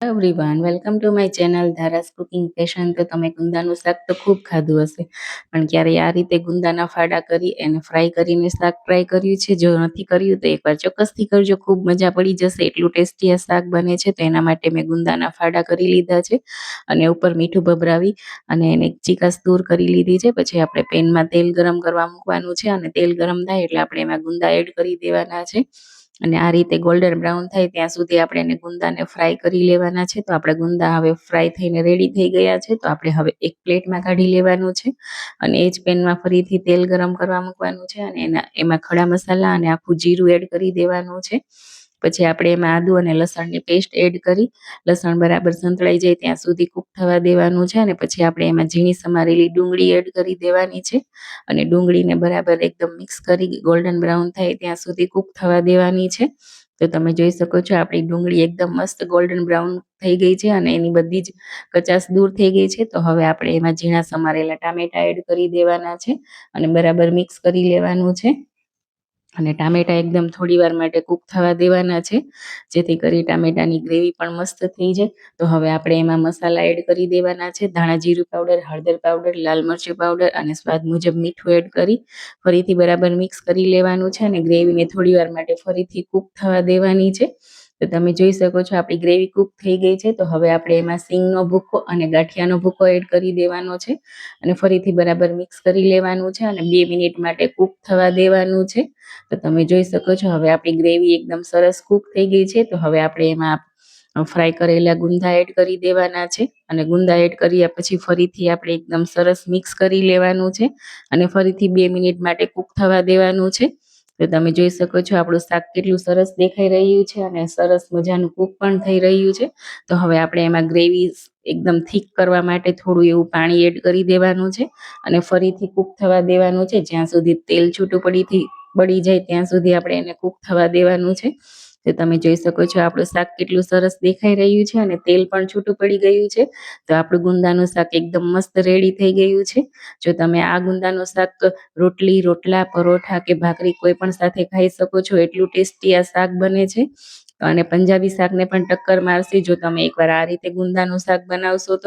Everyone welcome to my channel Dhara's cooking passion. તો તમે ગુંદાનું શાક તો ખૂબ ખાધું હશે, પણ ક્યારે આ રીતે ગુંદાના ફાડા કરી એને ફ્રાય કરીને શાક ટ્રાય કર્યું છે? જો નથી કર્યું તો એકવાર ચોક્કસથી કરજો, ખૂબ મજા પડી જશે. એટલું ટેસ્ટી આ શાક બને છે. તો એના માટે મેં ગુંદાના ફાડા કરી લીધા છે અને ઉપર મીઠું ભભરાવી અને એને ચીકાશ દૂર કરી લીધી છે. પછી આપણે પેનમાં તેલ ગરમ કરવા મૂકવાનું છે અને તેલ ગરમ થાય એટલે આપણે એમાં ગુંદા એડ કરી દેવાના છે અને આ રીતે ગોલ્ડન બ્રાઉન થાય ત્યાં સુધી આપણે એને ગુંદાને ફ્રાય કરી લેવાના છે. તો આપણે ગુંદા હવે ફ્રાય થઈને રેડી થઈ ગયા છે. તો આપણે હવે એક પ્લેટમાં કાઢી લેવાનું છે અને એ જ પેનમાં ફરીથી તેલ ગરમ કરવા મૂકવાનું છે અને એમાં ખડા મસાલા અને આખું જીરું એડ કરી દેવાનું છે. પછી આપણે એમાં આદુ અને લસણની પેસ્ટ એડ કરી લસણ બરાબર સંતળાઈ જાય ત્યાં સુધી કૂક થવા દેવાનું છે અને પછી આપણે એમાં ઝીણી સમારેલી ડુંગળી એડ કરી દેવાની છે અને ડુંગળીને બરાબર એકદમ મિક્સ કરી ગોલ્ડન બ્રાઉન થાય ત્યાં સુધી કૂક થવા દેવાની છે. તો તમે જોઈ શકો છો આપણી ડુંગળી એકદમ મસ્ત ગોલ્ડન બ્રાઉન થઈ ગઈ છે અને એની બધી જ કચાશ દૂર થઈ ગઈ છે. તો હવે આપણે એમાં ઝીણા સમારેલા ટામેટા એડ કરી દેવાના છે અને બરાબર મિક્સ કરી લેવાનું છે અને ટામેટા એકદમ થોડી વાર માટે કૂક થવા દેવાના છે, જેથી કરી ટામેટાની ગ્રેવી પણ મસ્ત થઈ જાય. તો હવે આપણે એમાં મસાલા એડ કરી દેવાના છે. ધાણા જીરું પાવડર, હળદર પાવડર, લાલ મરચું પાવડર અને સ્વાદ મુજબ મીઠું એડ કરી ફરીથી બરાબર મિક્સ કરી લેવાનું છે અને ગ્રેવીને થોડી વાર માટે ફરીથી કૂક થવા દેવાની છે. તો તમે જોઈ શકો છો આપણી ગ્રેવી કૂક થઈ ગઈ છે. તો હવે આપણે એમાં સિંગનો ભૂકો અને ગાંઠિયાનો ભૂકો એડ કરી દેવાનો છે અને ફરીથી બરાબર મિક્સ કરી લેવાનું છે અને 2 મિનિટ માટે કૂક થવા દેવાનું છે. તો તમે જોઈ શકો છો હવે આપણી ગ્રેવી એકદમ સરસ કૂક થઈ ગઈ છે. તો હવે આપણે એમાં ફ્રાય કરેલા ગુંદા એડ કરી દેવાના છે અને ગુંદા એડ કર્યા પછી ફરીથી આપણે એકદમ સરસ મિક્સ કરી લેવાનું છે અને ફરીથી 2 મિનિટ માટે કૂક થવા દેવાનું છે. તો તમે જોઈ શકો છો આપણું શાક કેટલું સરસ દેખાઈ રહ્યું છે અને સરસ મજાનું કૂક પણ થઈ રહ્યું છે. તો હવે આપણે એમાં ગ્રેવી એકદમ થીક કરવા માટે થોડું એવું પાણી એડ કરી દેવાનું છે અને ફરીથી કૂક થવા દેવાનું છે જ્યાં સુધી તેલ છૂટું પડી જાય ત્યાં સુધી આપણે એને કૂક થવા દેવાનું છે. તો તમે જોઈ શકો છો આપણું શાક કેટલું સરસ દેખાઈ રહ્યું છે અને તેલ પણ છૂટું પડી ગયું છે. તો આપણું ગુંદાનું શાક એકદમ મસ્ત રેડી થઈ ગયું છે. જો તમે આ ગુંદાનું શાક રોટલી, રોટલા, પરોઠા કે ભાખરી કોઈ પણ સાથે ખાઈ શકો છો. એટલું ટેસ્ટી આ શાક બને છે અને પંજાબી શાકને પણ ટક્કર મારશે જો તમે એકવાર આ રીતે ગુંદાનું શાક બનાવશો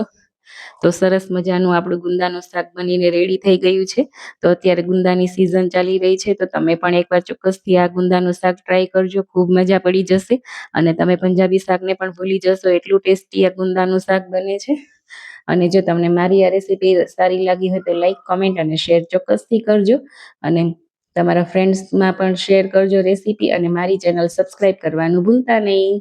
તો સરસ મજાનું આપણું ગુંદાનું શાક બનીને રેડી થઈ ગયું છે. તો અત્યારે ગુંદાની સિઝન ચાલી રહી છે, તો તમે પણ એકવાર ચોક્કસથી આ ગુંદાનું શાક ટ્રાય કરજો, ખૂબ મજા પડી જશે અને તમે પંજાબી શાકને પણ ભૂલી જશો એટલું ટેસ્ટી આ ગુંદાનું શાક બને છે. અને જો તમને મારી આ રેસીપી સારી લાગી હોય તો લાઈક, કોમેન્ટ અને શેર ચોક્કસથી કરજો અને તમારા ફ્રેન્ડ્સમાં પણ શેર કરજો રેસીપી અને મારી ચેનલ સબસ્ક્રાઈબ કરવાનું ભૂલતા નહીં.